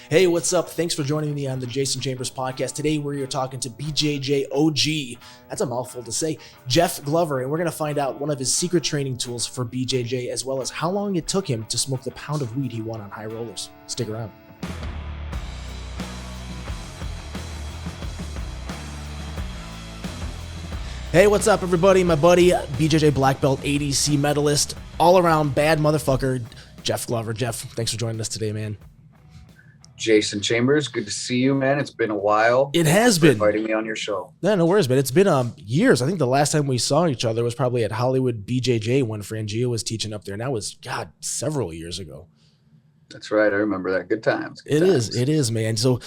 Hey, what's up? Thanks for joining me on the Jason Chambers podcast. Today we're talking to BJJ OG. That's a mouthful to say. Jeff Glover, and we're going to find out one of his secret training tools for BJJ, as well as how long it took him to smoke the pound of weed he won on high rollers. Stick around. Hey, what's up, everybody? My buddy, BJJ black belt, ADC medalist, all around bad motherfucker, Jeff Glover. Jeff, thanks for joining us today, man. Jason Chambers, good to see you, man. It's been a while. It has been. Inviting me on your show. No worries, man. It's been years. I think the last time we saw each other was probably at Hollywood BJJ when Frangio was teaching up there. And that was, several years ago. That's right. I remember that. Good times. It is, man. So,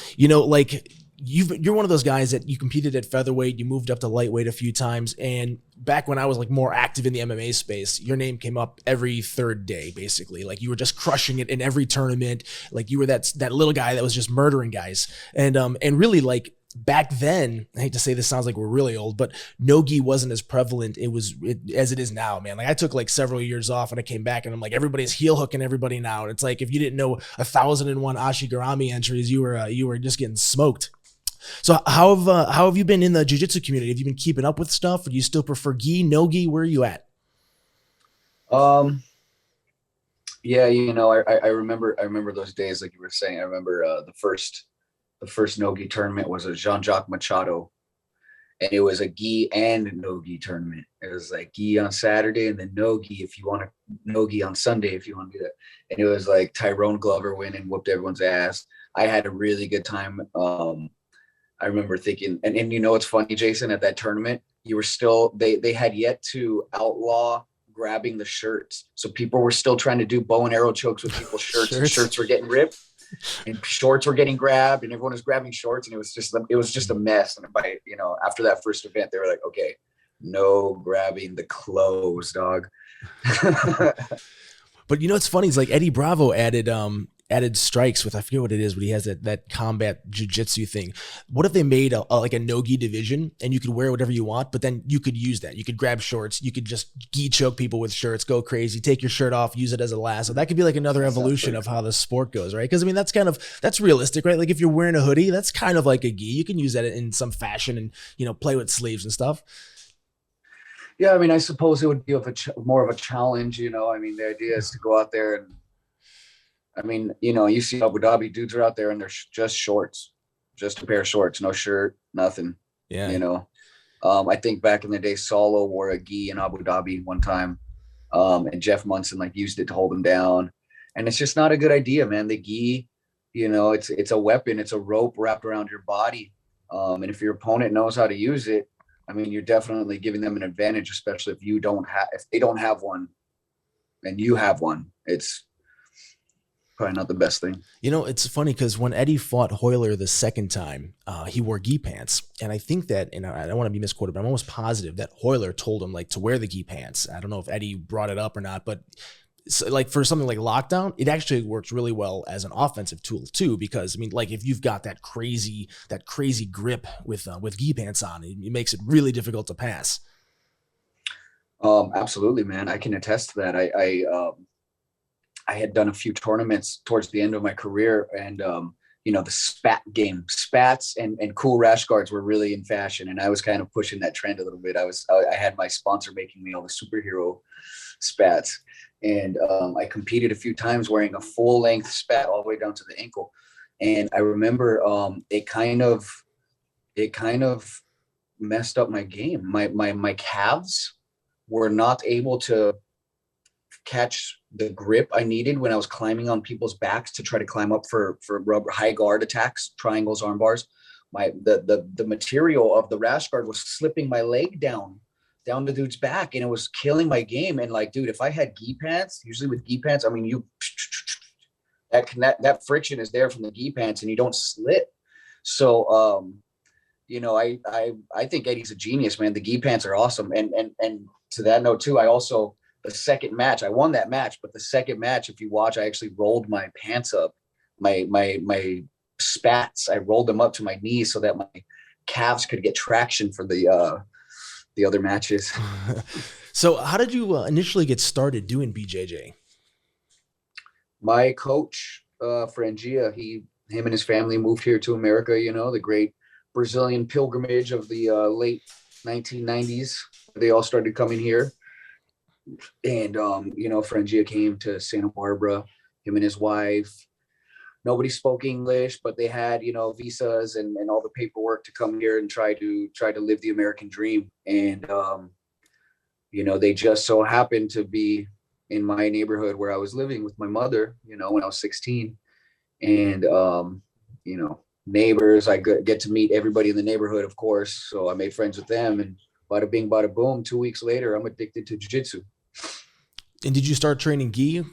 you're one of those guys that you competed at featherweight, you moved up to lightweight a few times, and back when I was more active in the MMA space, your name came up every third day, basically. Like, you were just crushing it in every tournament. Like, you were that little guy that was just murdering guys. And really, back then, I hate to say this, sounds like we're really old, but no-gi wasn't as prevalent as it is now, man. Like, I took several years off and I came back and I'm like, everybody's heel hooking everybody now. And it's like, if you didn't know 1,001 Ashigarami entries, you were just getting smoked. So how have you been in the jiu-jitsu community? Have you been keeping up with stuff, or do you still prefer gi, no gi? Where are you at? Yeah, I remember those days, like you were saying. I remember the first no-gi tournament was a Jean-Jacques Machado, and it was a gi and no-gi tournament. It was like gi on Saturday and then no-gi if you want to, no-gi on Sunday if you want to do that. And it was like Tyrone Glover went and whooped everyone's ass. I had a really good time. I remember thinking, and it's funny, Jason, at that tournament, you were still, they had yet to outlaw grabbing the shirts. So people were still trying to do bow and arrow chokes with people's shirts. And shirts were getting ripped and shorts were getting grabbed and everyone was grabbing shorts, and it was just a mess. And after that first event, they were like, okay, no grabbing the clothes, dog. But it's funny, it's like Eddie Bravo added strikes with, I forget what it is, but he has that combat jiu-jitsu thing. What if they made a no-gi division and you could wear whatever you want, but then you could use that. You could grab shorts. You could just gi choke people with shirts, go crazy, take your shirt off, use it as a lasso. That could be another evolution of how the sport goes, right? Because that's realistic, right? Like if you're wearing a hoodie, that's kind of like a gi. You can use that in some fashion and play with sleeves and stuff. Yeah, I suppose it would be more of a challenge, the idea is to go out there and, you see Abu Dhabi dudes are out there and they're just shorts, just a pair of shorts, no shirt, nothing. Yeah. I think back in the day, Solo wore a gi in Abu Dhabi one time, and Jeff Munson used it to hold him down, and it's just not a good idea, man. The gi, it's a weapon, it's a rope wrapped around your body, and if your opponent knows how to use it, you're definitely giving them an advantage, especially if they don't have one, and you have one. It's probably not the best thing. It's funny because when Eddie fought Hoyler the second time, he wore gi pants. And I think that, and I don't want to be misquoted, but I'm almost positive that Hoyler told him to wear the gi pants. I don't know if Eddie brought it up or not, but for something like lockdown, it actually works really well as an offensive tool too, because if you've got that crazy grip with gi pants on, it makes it really difficult to pass. Absolutely, man. I can attest to that. I had done a few tournaments towards the end of my career, and the spat game, spats and cool rash guards were really in fashion, and I was kind of pushing that trend a little bit. I had my sponsor making me all the superhero spats, and I competed a few times wearing a full length spat all the way down to the ankle, and I remember it kind of messed up my game. My calves were not able to catch the grip I needed when I was climbing on people's backs to try to climb up for rubber high guard attacks, triangles, arm bars. The material of the rash guard was slipping my leg down the dude's back, and it was killing my game. And dude, if I had gi pants, usually with gi pants, that friction is there from the gi pants and you don't slip. So I think Eddie's a genius, man. The gi pants are awesome. And to that note too, the second match, I won that match, but the second match, if you watch, I actually rolled my pants up, my spats. I rolled them up to my knees so that my calves could get traction for the other matches. So how did you initially get started doing BJJ? My coach, Frangia, he him and his family moved here to America, you know, the great Brazilian pilgrimage of the late 1990s. They all started coming here. And, you know, Frangia came to Santa Barbara, him and his wife. Nobody spoke English, but they had, you know, visas and all the paperwork to come here and try to live the American dream. And, you know, they just so happened to be in my neighborhood where I was living with my mother, you know, when I was 16. And, you know, neighbors, I get to meet everybody in the neighborhood, of course. So I made friends with them, and bada bing, bada boom, 2 weeks later, I'm addicted to jiu-jitsu. And did you start training gi?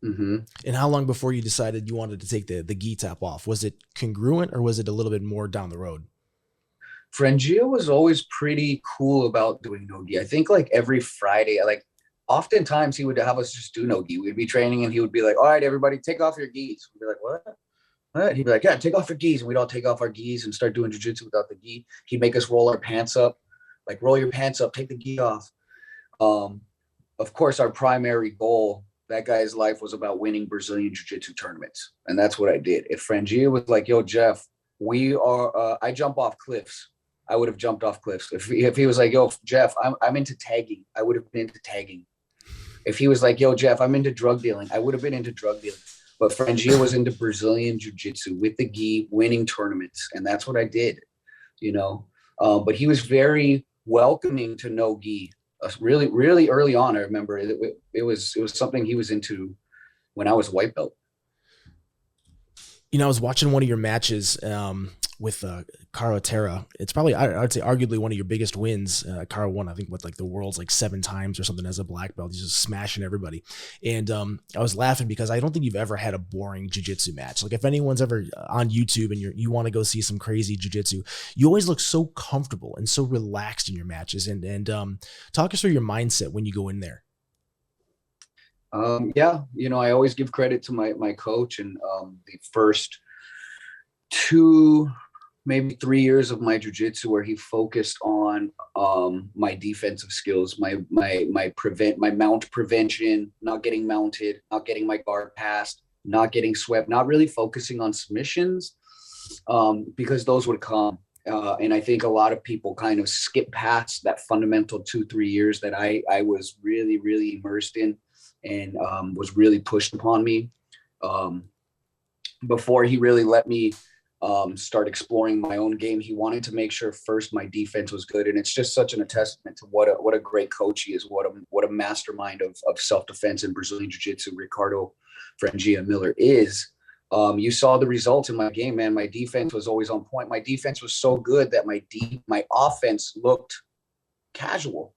Mm-hmm. And how long before you decided you wanted to take the gi top off? Was it congruent, or was it a little bit more down the road? Frangia was always pretty cool about doing no gi. I think like every Friday, like oftentimes he would have us just do no gi. We'd be training and he would be like, all right, everybody take off your gis. We'd be like, what? He'd be like, yeah, take off your gis. And we'd all take off our gis and start doing jiu-jitsu without the gi. He'd make us roll our pants up, like roll your pants up, take the gi off. Of course, our primary goal, that guy's life was about winning Brazilian jiu-jitsu tournaments. And that's what I did. If Frangia was like, yo, Jeff, I jump off cliffs, I would have jumped off cliffs. If he was like, yo, Jeff, I'm into tagging, I would have been into tagging. If he was like, yo, Jeff, I'm into drug dealing, I would have been into drug dealing. But Frangia was into Brazilian jiu-jitsu with the gi, winning tournaments. And that's what I did, you know. But he was very welcoming to no gi. Really, really early on, I remember it was something he was into when I was white belt. You know, I was watching one of your matches with Caro Terra. It's probably, I'd say, arguably one of your biggest wins. Caro won, I think, what, like the world's like 7 times or something as a black belt. He's just smashing everybody. And I was laughing because I don't think you've ever had a boring jiu-jitsu match. Like if anyone's ever on YouTube and you want to go see some crazy jiu-jitsu, you always look so comfortable and so relaxed in your matches. And talk us through your mindset when you go in there. Yeah, you know, I always give credit to my coach, and the first 2, maybe 3 years of my jiu-jitsu, where he focused on my defensive skills, my mount prevention, not getting mounted, not getting my guard passed, not getting swept, not really focusing on submissions, because those would come. And I think a lot of people kind of skip past that fundamental 2-3 years that I was really, really immersed in, and was really pushed upon me before he really let me start exploring my own game. He wanted to make sure first my defense was good. And it's just such a testament to what a great coach he is, what a mastermind of self-defense in Brazilian Jiu-Jitsu Ricardo Frangia Miller is. You saw the results in my game, man. My defense was always on point. My defense was so good that my offense looked casual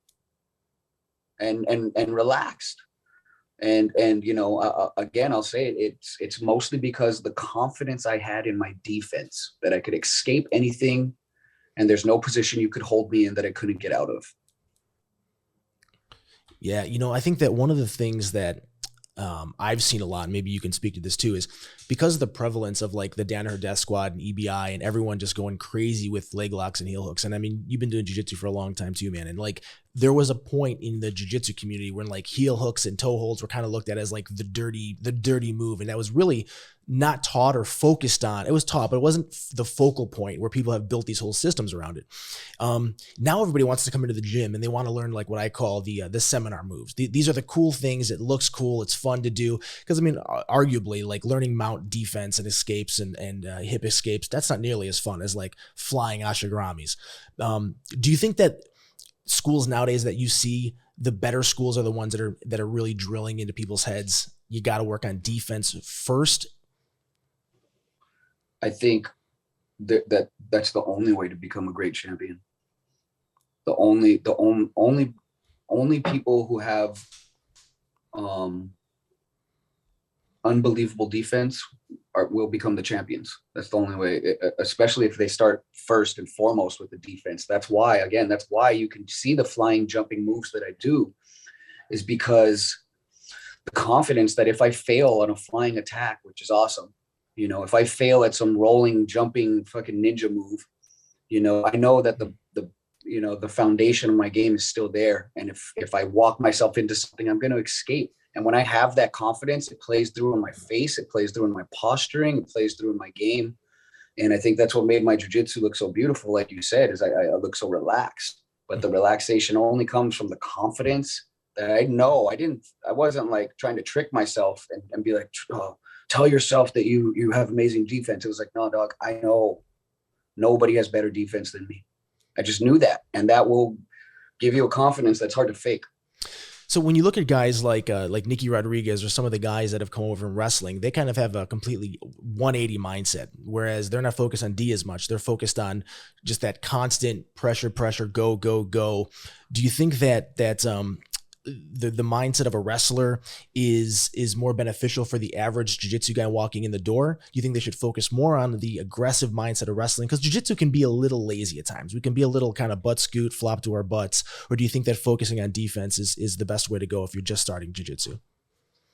and relaxed. And you know, again, I'll say it's mostly because the confidence I had in my defense, that I could escape anything, and there's no position you could hold me in that I couldn't get out of. Yeah, you know, I think that one of the things that I've seen a lot, and maybe you can speak to this too, is because of the prevalence of like the Danaher Death Squad and EBI and everyone just going crazy with leg locks and heel hooks. And I mean, you've been doing jiu-jitsu for a long time too, man. And like there was a point in the jiu-jitsu community when like heel hooks and toe holds were kind of looked at as like the dirty move. And that was really not taught or focused on. It was taught, but it wasn't the focal point where people have built these whole systems around it. Now everybody wants to come into the gym and they want to learn like what I call the seminar moves. These are the cool things. It looks cool. It's fun to do. Because I mean, arguably like learning mount defense and escapes and hip escapes, that's not nearly as fun as like flying ashigramis. Do you think that schools nowadays that you see, the better schools are the ones that are really drilling into people's heads? You got to work on defense first. I think that's the only way to become a great champion. The only people who have unbelievable defense will become the champions. That's the only way, especially if they start first and foremost with the defense. That's why you can see the flying, jumping moves that I do, is because the confidence that if I fail on a flying attack, which is awesome, you know, if I fail at some rolling, jumping fucking ninja move, you know, I know that the foundation of my game is still there. And if I walk myself into something, I'm going to escape. And when I have that confidence, it plays through in my face, it plays through in my posturing, it plays through in my game. And I think that's what made my jiu-jitsu look so beautiful. Like you said, is I look so relaxed, but the relaxation only comes from the confidence that I wasn't like trying to trick myself and be like, oh, tell yourself that you have amazing defense. It was like, no, dog, I know nobody has better defense than me. I just knew that. And that will give you a confidence that's hard to fake. So when you look at guys like Nicky Rodriguez or some of the guys that have come over from wrestling, they kind of have a completely 180 mindset, whereas they're not focused on D as much. They're focused on just that constant pressure, go, go, go. Do you think that the mindset of a wrestler is more beneficial for the average jiu-jitsu guy walking in the door? Do you think they should focus more on the aggressive mindset of wrestling? Because jiu-jitsu can be a little lazy at times. We can be a little kind of butt scoot, flop to our butts. Or do you think that focusing on defense is the best way to go if you're just starting jiu-jitsu?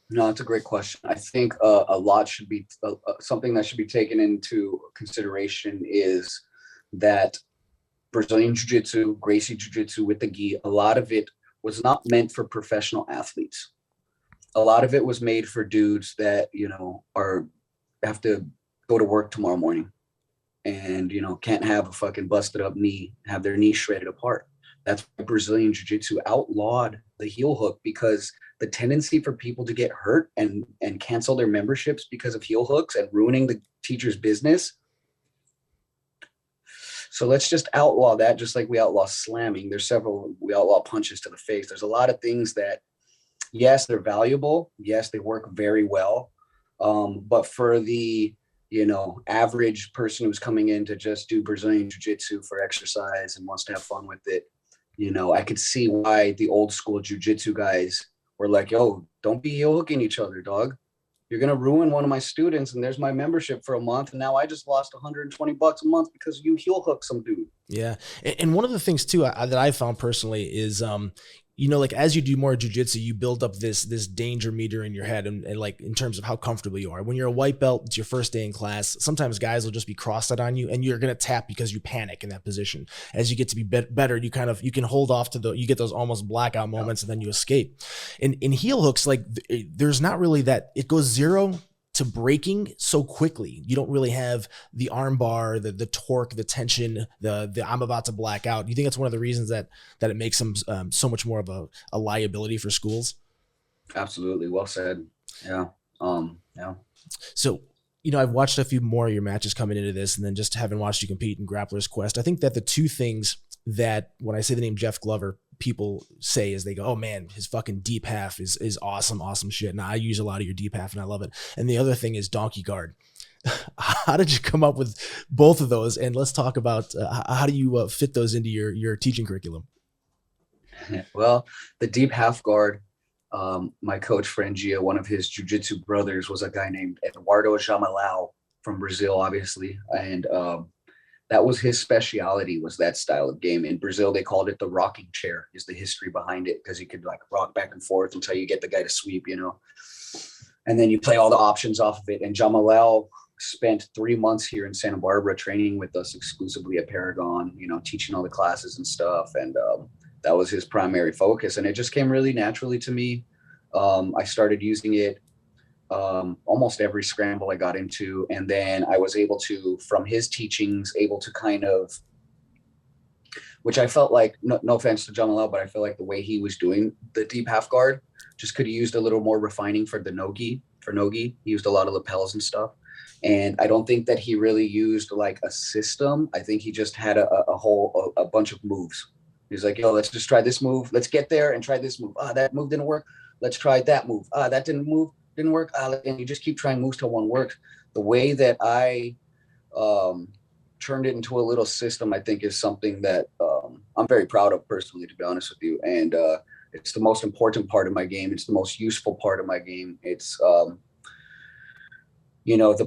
No, it's a great question. I think a lot should be something that should be taken into consideration is that Brazilian jiu-jitsu, Gracie jiu-jitsu with the gi, a lot of it was not meant for professional athletes. A lot of it was made for dudes that, have to go to work tomorrow morning and, can't have a fucking busted up knee, have their knee shredded apart. That's why Brazilian jiu-jitsu outlawed the heel hook, because the tendency for people to get hurt and cancel their memberships because of heel hooks and ruining the teacher's business. So let's just outlaw that, just like we outlaw slamming. We outlaw punches to the face. There's a lot of things that, yes, they're valuable. Yes, they work very well. But for the, average person who's coming in to just do Brazilian jiu-jitsu for exercise and wants to have fun with it, I could see why the old school jiu-jitsu guys were like, yo, don't be heel hooking each other, dog. You're going to ruin one of my students, and there's my membership for a month. And now I just lost $120 a month because you heel hook some dude. Yeah. And one of the things too, that I found personally is, like as you do more jiu-jitsu, you build up this danger meter in your head and like in terms of how comfortable you are. When you're a white belt, it's your first day in class. Sometimes guys will just be crossed out on you and you're going to tap because you panic in that position. As you get to be better, you can hold off you get those almost blackout moments and then you escape. In heel hooks, like there's not really that, it goes zero to breaking so quickly. You don't really have the arm bar, the torque, the tension, the I'm about to black out. You think that's one of the reasons that it makes them so much more of a liability for schools? Absolutely. Well said. Yeah. Yeah. So, I've watched a few more of your matches coming into this, and then just having watched you compete in Grappler's Quest. I think that the two things that when I say the name Jeff Glover, people say is they go, oh man, his fucking deep half is awesome shit. And I use a lot of your deep half and I love it. And the other thing is donkey guard. How did you come up with both of those? And let's talk about how do you fit those into your teaching curriculum? Well, the deep half guard, my coach Frangia, one of his jiu-jitsu brothers was a guy named Eduardo Jamalao from Brazil, obviously. And that was his speciality, was that style of game. In Brazil, they called it the rocking chair, is the history behind it, because you could like rock back and forth until you get the guy to sweep, and then you play all the options off of it. And Jamalal spent 3 months here in Santa Barbara training with us exclusively at Paragon, teaching all the classes and stuff. And that was his primary focus. And it just came really naturally to me. I started using it almost every scramble I got into. And then I was able to, from his teachings, kind of, which I felt like, no offense to Jamalal, but I feel like the way he was doing the deep half guard just could have used a little more refining for the nogi. He used a lot of lapels and stuff. And I don't think that he really used like a system. I think he just had a bunch of moves. He's like, yo, let's just try this move. Let's get there and try this move. That move didn't work. Let's try that move. That didn't work. And you just keep trying moves till one works. The way that I turned it into a little system, I think is something that I'm very proud of personally, to be honest with you. And it's the most important part of my game. It's the most useful part of my game. It's, the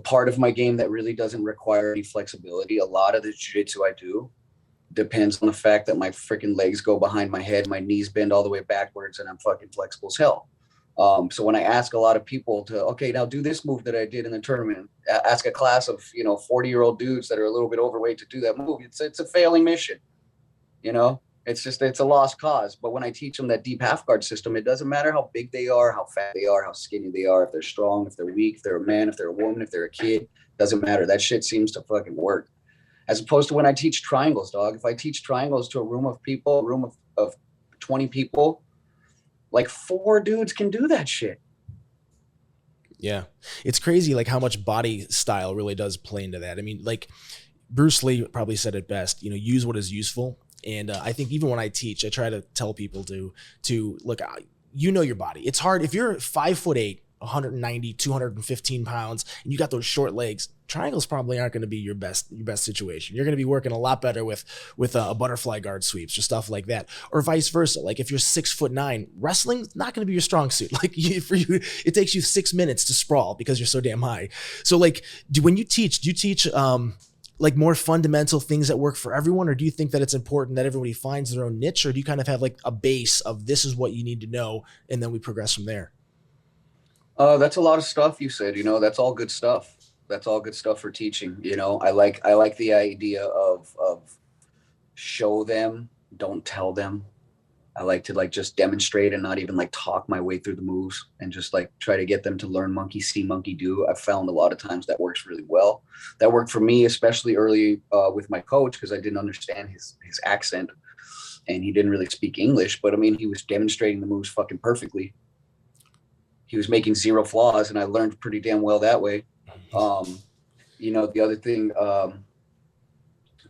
part of my game that really doesn't require any flexibility. A lot of the jiu-jitsu I do depends on the fact that my freaking legs go behind my head, my knees bend all the way backwards, and I'm fucking flexible as hell. So when I ask a lot of people to, okay, now do this move that I did in the tournament, ask a class of, 40-year-old dudes that are a little bit overweight to do that move, it's a failing mission, It's a lost cause. But when I teach them that deep half guard system, it doesn't matter how big they are, how fat they are, how skinny they are, if they're strong, if they're weak, if they're a man, if they're a woman, if they're a kid, doesn't matter. That shit seems to fucking work. As opposed to when I teach triangles, dog. If I teach triangles to a room of people, a room of 20 people, like 4 dudes can do that shit. Yeah. It's crazy like how much body style really does play into that. I mean, like Bruce Lee probably said it best, you know, use what is useful. And I think even when I teach, I try to tell people to look, you know, your body. It's hard if you're 5'8", 190, 215 pounds, and you got those short legs. Triangles probably aren't going to be your best situation. You're going to be working a lot better with a butterfly guard sweeps or stuff like that, or vice versa. Like if you're 6'9", wrestling's not going to be your strong suit. Like for you, it takes you 6 minutes to sprawl because you're so damn high. So like, when you teach, do you teach like more fundamental things that work for everyone, or do you think that it's important that everybody finds their own niche, or do you kind of have like a base of this is what you need to know and then we progress from there? That's a lot of stuff you said, you know, that's all good stuff. That's all good stuff for teaching. You know, I like the idea of show them, don't tell them. I like to like just demonstrate and not even like talk my way through the moves, and just like try to get them to learn monkey see, monkey do. I've found a lot of times that works really well. That worked for me, especially early with my coach, because I didn't understand his accent and he didn't really speak English. But I mean, he was demonstrating the moves fucking perfectly. He was making 0 flaws, and I learned pretty damn well that way. You know, the other thing,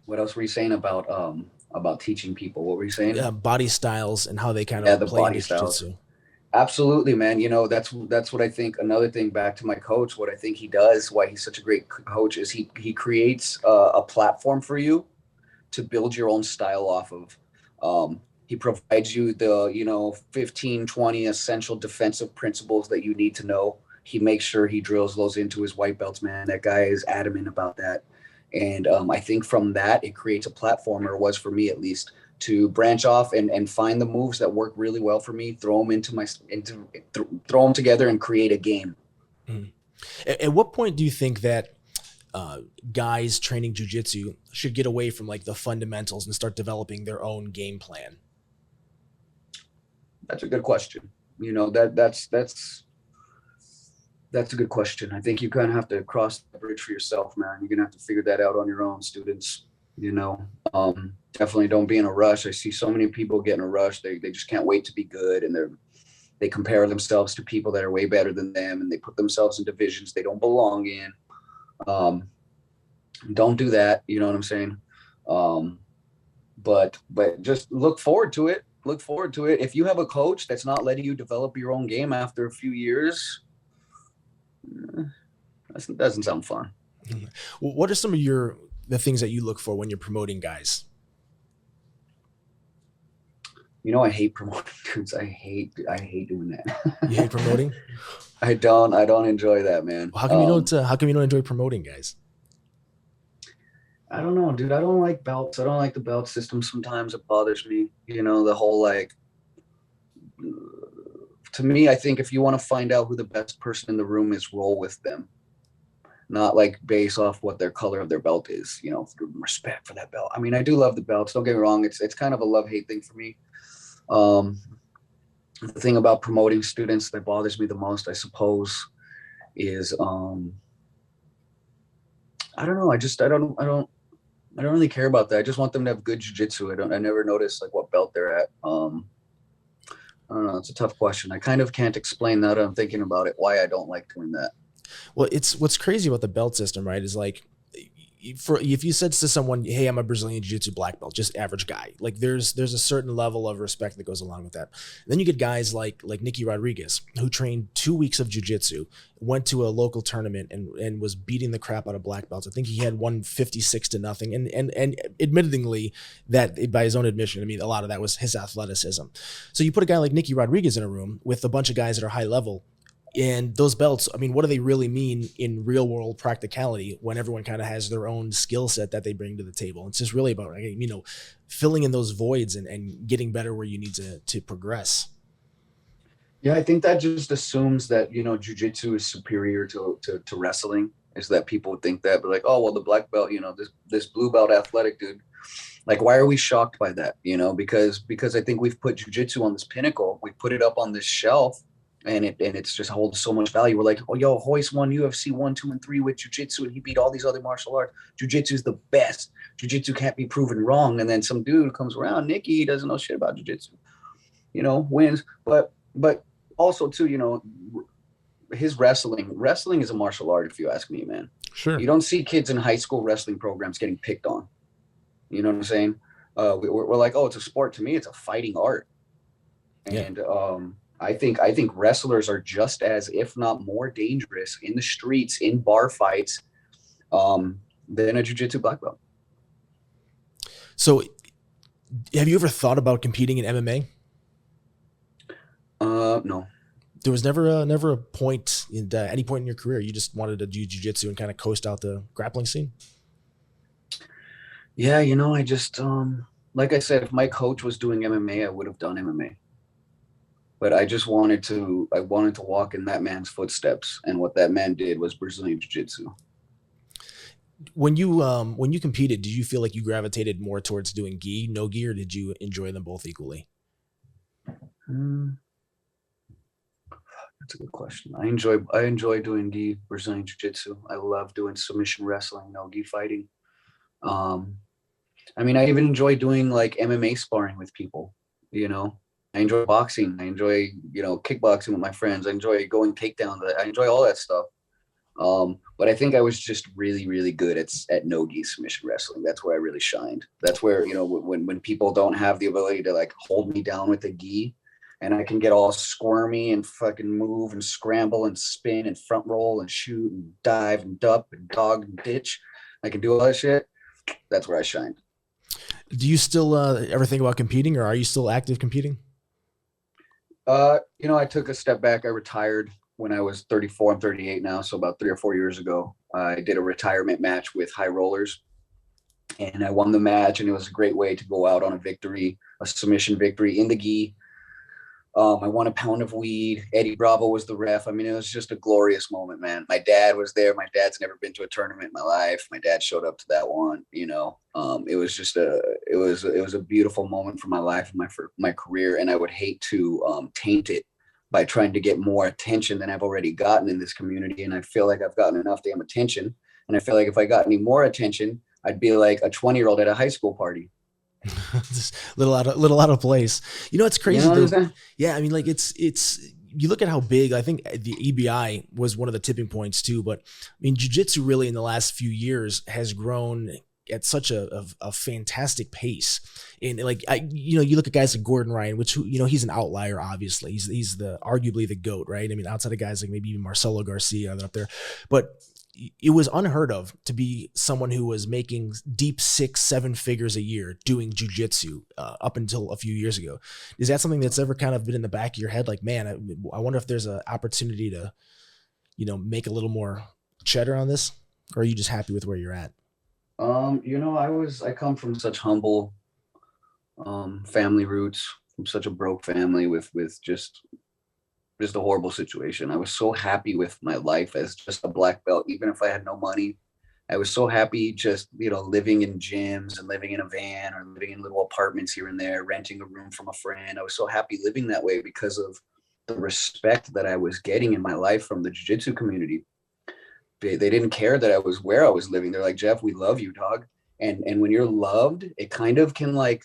what else were you saying about teaching people? What were you saying? Yeah, body styles and how they kind of The play body into styles. jiu-jitsu. Absolutely, man. You know, that's what I think. Another thing, back to my coach, what I think he does, why he's such a great coach, is he creates a platform for you to build your own style off of. He provides you the, you know, 15, 20 essential defensive principles that you need to know. He makes sure he drills those into his white belts, man. That guy is adamant about that. And I think from that, it creates a platform, or was for me at least, to branch off and find the moves that work really well for me, throw them throw them together and create a game. Mm. At what point do you think that guys training jiu-jitsu should get away from like the fundamentals and start developing their own game plan? That's a good question. You know, that's a good question. I think you kind of have to cross the bridge for yourself, man. You're gonna have to figure that out on your own, students. You know, definitely don't be in a rush. I see so many people get in a rush. They just can't wait to be good, and they compare themselves to people that are way better than them, and they put themselves in divisions they don't belong in. Don't do that. You know what I'm saying? But just look forward to it. Look forward to it. If you have a coach that's not letting you develop your own game after a few years, that doesn't sound fun. What are some of the things that you look for when you're promoting guys? You know, I hate promoting dudes. I hate doing that. You hate promoting? I don't enjoy that, man. How come you don't enjoy promoting guys? I don't know, dude. I don't like belts. I don't like the belt system. Sometimes it bothers me. You know, the whole like, to me, I think if you want to find out who the best person in the room is, roll with them. Not like base off what their color of their belt is, you know, respect for that belt. I mean, I do love the belts. Don't get me wrong. It's kind of a love-hate thing for me. The thing about promoting students that bothers me the most, I suppose, is I don't know. I don't really care about that. I just want them to have good jiu-jitsu. I never notice like what belt they're at. I don't know. It's a tough question. I kind of can't explain that. I'm thinking about it, why I don't like doing that. Well, it's what's crazy about the belt system, right? Is like, if you said to someone, "Hey, I'm a Brazilian Jiu-Jitsu black belt," just average guy, like there's a certain level of respect that goes along with that. And then you get guys like Nicky Rodriguez, who trained 2 weeks of jiu-jitsu, went to a local tournament and was beating the crap out of black belts. I think he had won 56-0, and admittedly, that by his own admission, I mean, a lot of that was his athleticism. So you put a guy like Nicky Rodriguez in a room with a bunch of guys that are high level. And those belts, I mean, what do they really mean in real world practicality when everyone kind of has their own skill set that they bring to the table? It's just really about, you know, filling in those voids and getting better where you need to progress. Yeah, I think that just assumes that, you know, jiu-jitsu is superior to wrestling, is that people would think that, but like, oh, well, the black belt, you know, this blue belt athletic dude Like, why are we shocked by that? You know, because I think we've put jujitsu on this pinnacle. We put it up on this shelf, and it's just holds so much value. We're like, oh, yo, Hoist won UFC 1, 2, and 3 with jujitsu, and he beat all these other martial arts. Jujitsu is the best. Jujitsu can't be proven wrong. And then some dude comes around, Nikki, he doesn't know shit about jujitsu, you know, wins. But also too, you know, his wrestling is a martial art, if you ask me, man. Sure. You don't see kids in high school wrestling programs getting picked on. You know what I'm saying? We're like, oh, it's a sport. To me, it's a fighting art. And I think wrestlers are just as, if not more dangerous in the streets, in bar fights, than a jiu-jitsu black belt. So have you ever thought about competing in MMA? No. There was never a point in any point in your career you just wanted to do jiu-jitsu and kind of coast out the grappling scene? Yeah, you know, I just like I said, if my coach was doing MMA, I would have done MMA. But I just wanted to walk in that man's footsteps, and what that man did was Brazilian jiu-jitsu. When you competed, did you feel like you gravitated more towards doing gi, no gi, or did you enjoy them both equally? That's a good question. I enjoy doing gi, Brazilian jiu-jitsu. I love doing submission wrestling, no gi fighting. I mean, I even enjoy doing like MMA sparring with people, you know. I enjoy boxing. I enjoy, you know, kickboxing with my friends. I enjoy going takedowns. I enjoy all that stuff. But I think I was just really, really good at no-gi submission wrestling. That's where I really shined. That's where, you know, when people don't have the ability to like hold me down with the gi, and I can get all squirmy and fucking move and scramble and spin and front roll and shoot and dive and duck and dog and ditch. I can do all that shit. That's where I shined. Do you still ever think about competing, or are you still active competing? You know, I took a step back. I retired when I was 34. I'm 38 now. So about 3 or 4 years ago, I did a retirement match with High Rollers, and I won the match. And it was a great way to go out on a victory, a submission victory in the gi. I won a pound of weed. Eddie Bravo was the ref. I mean, it was just a glorious moment, man. My dad was there. My dad's never been to a tournament in my life. My dad showed up to that one, you know. It was just it was a beautiful moment for my life and my career. And I would hate to taint it by trying to get more attention than I've already gotten in this community. And I feel like I've gotten enough damn attention. And I feel like if I got any more attention, I'd be like a 20-year-old at a high school party. Just little out of place. You know, it's crazy. You know yeah. I mean, like it's, you look at how big, I think the EBI was one of the tipping points too, but I mean, jiu-jitsu really in the last few years has grown at such a fantastic pace. And like, you know, you look at guys like Gordon Ryan, which, you know, he's an outlier, obviously. He's arguably the GOAT, right? I mean, outside of guys like maybe even Marcelo Garcia up there, but it was unheard of to be someone who was making deep 6-7 figures a year doing jujitsu up until a few years ago. Is that something that's ever kind of been in the back of your head? Like, man, I wonder if there's an opportunity to, you know, make a little more cheddar on this, or are you just happy with where you're at? You know, I come from such humble family roots, from such a broke family with just a horrible situation. I was so happy with my life as just a black belt, even if I had no money. I was so happy just, you know, living in gyms and living in a van or living in little apartments here and there, renting a room from a friend. I was so happy living that way because of the respect that I was getting in my life from the jiu-jitsu community. They didn't care that I was where I was living. They're like, Jeff, we love you, dog. And when you're loved, it kind of can, like,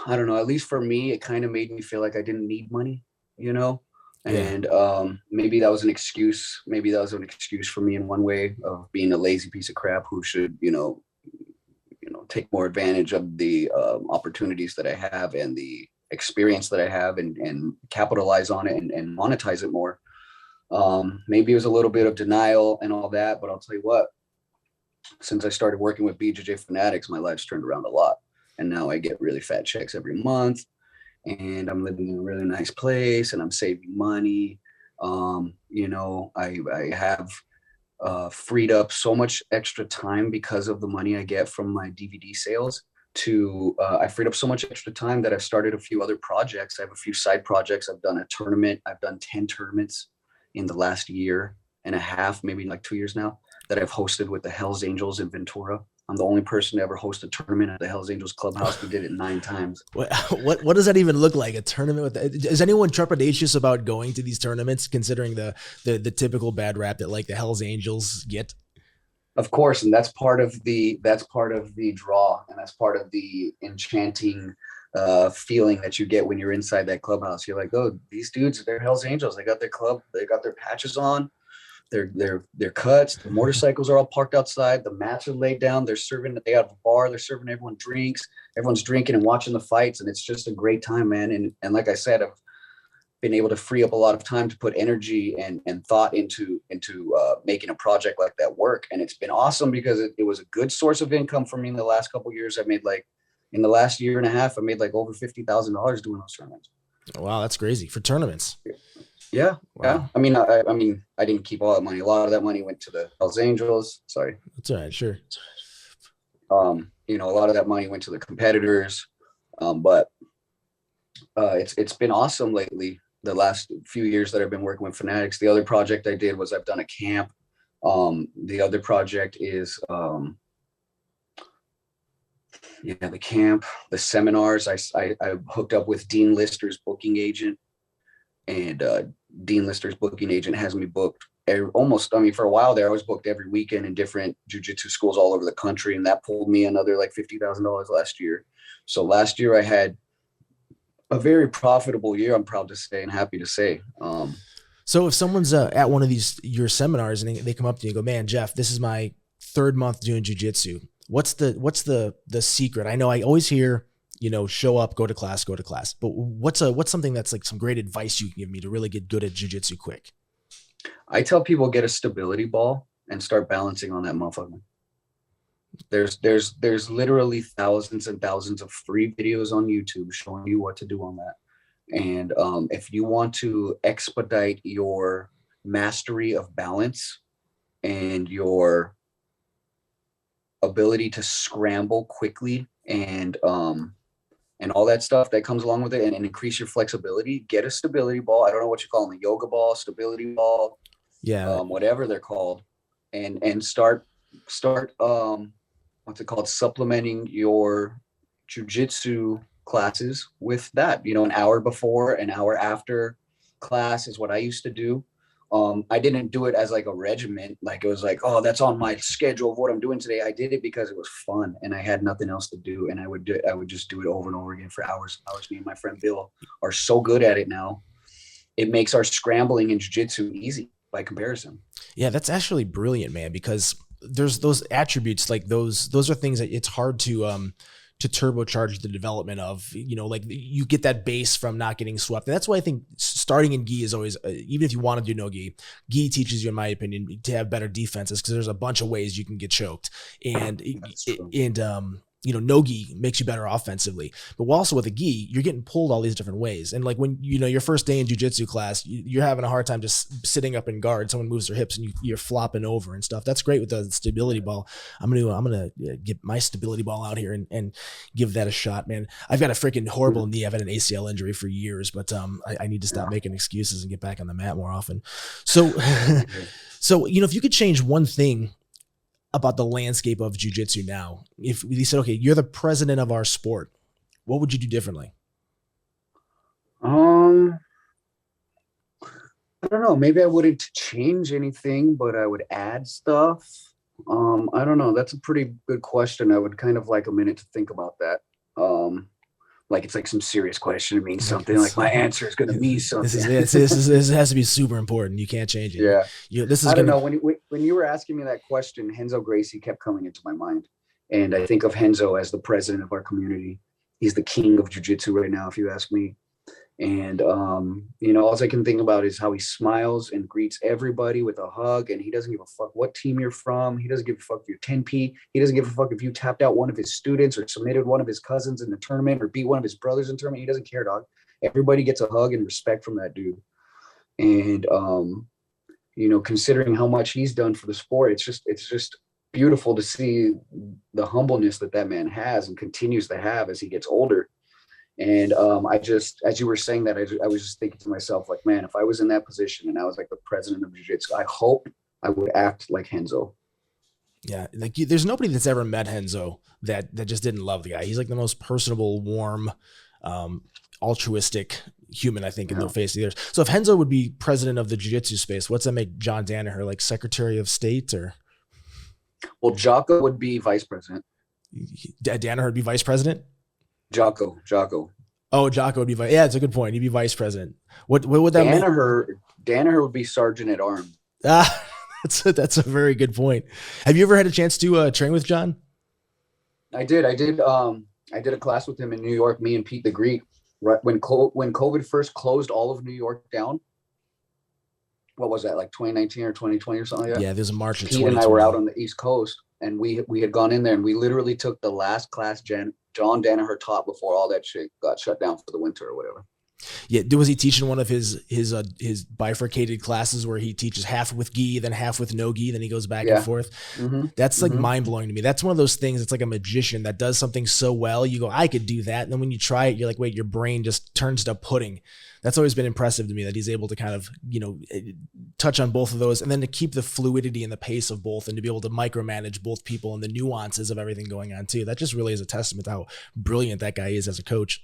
I don't know, at least for me, it kind of made me feel like I didn't need money, you know? And maybe that was an excuse. Maybe that was an excuse for me in one way of being a lazy piece of crap who should, you know, take more advantage of the opportunities that I have and the experience that I have and capitalize on it and monetize it more. Maybe it was a little bit of denial and all that, but I'll tell you what, since I started working with BJJ Fanatics, my life's turned around a lot. And now I get really fat checks every month. And I'm living in a really nice place and I'm saving money. You know, I have freed up so much extra time because of the money I get from my DVD sales I freed up so much extra time that I've started a few other projects. I have a few side projects. I've done a tournament. I've done 10 tournaments in the last year and a half, maybe like 2 years now, that I've hosted with the HELLS Angels in Ventura. I'm the only person to ever host a tournament at the Hells Angels clubhouse. We did it 9 times. What does that even look like? A tournament with that? Is anyone trepidatious about going to these tournaments, considering the typical bad rap that like the Hells Angels get? Of course, and that's part of the draw, and that's part of the enchanting feeling that you get when you're inside that clubhouse. You're like, oh, these dudes, they're Hells Angels. They got their club, they got their patches on. Their cuts, the motorcycles are all parked outside, the mats are laid down, they're serving, they have a bar, they're serving everyone drinks, everyone's drinking and watching the fights, and it's just a great time, man. And like I said, I've been able to free up a lot of time to put energy and thought into making a project like that work. And it's been awesome because it was a good source of income for me in the last couple of years. I made like, in the last year and a half, I made like over $50,000 doing those tournaments. Wow, that's crazy for tournaments. Yeah. Wow. Yeah. I mean, I didn't keep all that money. A lot of that money went to the Hells Angels. Sorry. That's all right. Sure. You know, a lot of that money went to the competitors. But it's been awesome lately. The last few years that I've been working with Fanatics. The other project I did was I've done a camp. The other project is, the camp, the seminars. I hooked up with Dean Lister's booking agent. And Dean Lister's booking agent has me booked for a while there, I was booked every weekend in different jiu-jitsu schools all over the country. And that pulled me another like $50,000 last year. So last year I had a very profitable year, I'm proud to say and happy to say. So if someone's at one of your seminars and they come up to you and go, man, Jeff, this is my 3rd month doing jiu-jitsu. What's the secret? I know I always hear, show up, go to class. But what's something that's like some great advice you can give me to really get good at jiu-jitsu quick? I tell people get a stability ball and start balancing on that motherfucker. There's literally thousands and thousands of free videos on YouTube showing you what to do on that. And if you want to expedite your mastery of balance and your ability to scramble quickly and all that stuff that comes along with it, and increase your flexibility, get a stability ball. I don't know what you call them, a yoga ball, stability ball, whatever they're called, and start what's it called, supplementing your jiu-jitsu classes with that. An hour before, an hour after class is what I used to do. I didn't do it as like a regiment, like it was like, oh, that's on my schedule of what I'm doing today. I did it because it was fun and I had nothing else to do, and I would just do it over and over again for hours. Me and my friend Bill are so good at it now. It makes our scrambling in jiu-jitsu easy by comparison. Yeah, that's actually brilliant, man, because there's those attributes, like those are things that it's hard to turbocharge the development of, like you get that base from not getting swept. And that's why I think starting in gi is always, even if you want to do no gi teaches you, in my opinion, to have better defenses, because there's a bunch of ways you can get choked. And no gi makes you better offensively, but also with a gi, you're getting pulled all these different ways. And like when, your first day in jiu-jitsu class, you're having a hard time just sitting up in guard. Someone moves their hips and you're flopping over and stuff. That's great with the stability ball. I'm going to get my stability ball out here and give that a shot, man. I've got a freaking horrible knee. I've had an ACL injury for years, but I need to stop making excuses and get back on the mat more often. So, if you could change one thing about the landscape of jiu-jitsu now, if we said, okay, you're the president of our sport, what would you do differently? I don't know. Maybe I wouldn't change anything, but I would add stuff. I don't know. That's a pretty good question. I would kind of like a minute to think about that. Like it's like some serious question. It means something. Like my answer is going to mean something. This has to be super important. You can't change it. Yeah. I don't know. When you were asking me that question, Renzo Gracie kept coming into my mind. And I think of Renzo as the president of our community. He's the king of jiu-jitsu right now, if you ask me. And, all I can think about is how he smiles and greets everybody with a hug. And he doesn't give a fuck what team you're from. He doesn't give a fuck if you're 10P. He doesn't give a fuck if you tapped out one of his students or submitted one of his cousins in the tournament or beat one of his brothers in the tournament. He doesn't care, dog. Everybody gets a hug and respect from that dude. And, considering how much he's done for the sport, it's just beautiful to see the humbleness that man has and continues to have as he gets older. And as you were saying that, I was just thinking to myself, like, man, if I was in that position and I was like the president of jiu-jitsu, I hope I would act like Renzo. Yeah, like there's nobody that's ever met Renzo that just didn't love the guy. He's like the most personable, warm, altruistic human I think in the face of the earth. So if Renzo would be president of the jiu-jitsu space, what's that make John Danaher, like Secretary of State? Or well, Jocko would be vice president. Danaher would be vice president. Jocko. Oh, Jocko would be vice. Yeah, it's a good point. He'd be vice president. What would that mean? Danaher would be sergeant at arms. That's a very good point. Have you ever had a chance to train with John? I did a class with him in New York, me and Pete the Greek, right when COVID first closed all of New York down. What was that, like 2019 or 2020 or something like that? Yeah, there's a March of 2020. Pete and I were out on the East Coast, and we had gone in there, and we literally took the last class John Danaher taught before all that shit got shut down for the winter or whatever. Yeah, was he teaching one of his bifurcated classes where he teaches half with gi, then half with no gi, then he goes back and forth? That's like mind blowing to me. That's one of those things. It's like a magician that does something so well. You go, I could do that, and then when you try it, you're like, wait, your brain just turns to pudding. That's always been impressive to me that he's able to kind of touch on both of those, and then to keep the fluidity and the pace of both, and to be able to micromanage both people and the nuances of everything going on too. That just really is a testament to how brilliant that guy is as a coach.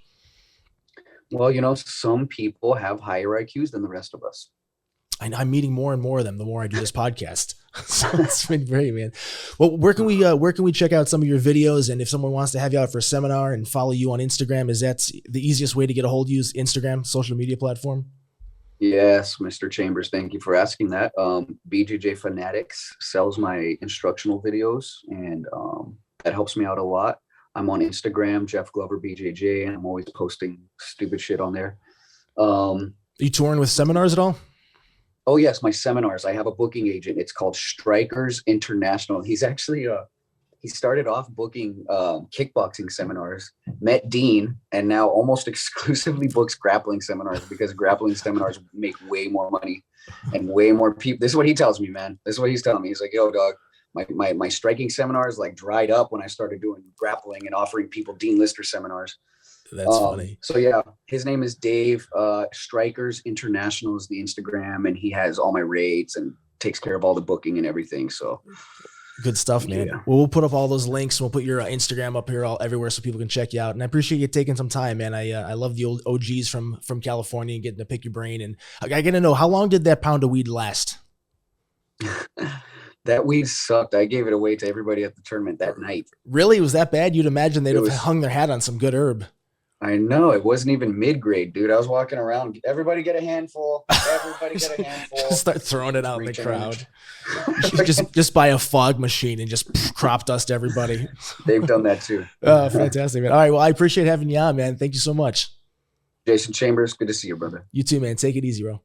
Well, some people have higher IQs than the rest of us. I'm meeting more and more of them the more I do this podcast. So it's been great, man. Well, where can we check out some of your videos? And if someone wants to have you out for a seminar and follow you on Instagram, is that the easiest way to get a hold of you? Is Instagram, social media platform? Yes, Mr. Chambers. Thank you for asking that. BJJ Fanatics sells my instructional videos, and that helps me out a lot. I'm on Instagram, Jeff Glover BJJ, and I'm always posting stupid shit on there. Are you touring with seminars at all? Oh yes, my seminars. I have a booking agent. It's called Strikers International. He's actually he started off booking kickboxing seminars, met Dean, and now almost exclusively books grappling seminars, because grappling seminars make way more money and way more people. This is what he tells me, man. This is what he's telling me. He's like, yo, dog, my striking seminars like dried up when I started doing grappling and offering people Dean Lister seminars. That's funny. So yeah, his name is Dave. Strikers International is the Instagram, and he has all my rates and takes care of all the booking and everything. So good stuff, man. Yeah. Well, we'll put up all those links. We'll put your Instagram up here everywhere so people can check you out. And I appreciate you taking some time, man. I love the old OGs from California and getting to pick your brain. And I got to know, how long did that pound of weed last? That weed sucked. I gave it away to everybody at the tournament that night. Really? It was that bad? You'd imagine they'd have hung their hat on some good herb. I know. It wasn't even mid-grade, dude. I was walking around. Everybody get a handful. Everybody get a handful. Just start throwing it out in the crowd. just buy a fog machine and just crop dust everybody. They've done that too. Oh, fantastic, man. All right. Well, I appreciate having you on, man. Thank you so much. Jason Chambers, good to see you, brother. You too, man. Take it easy, bro.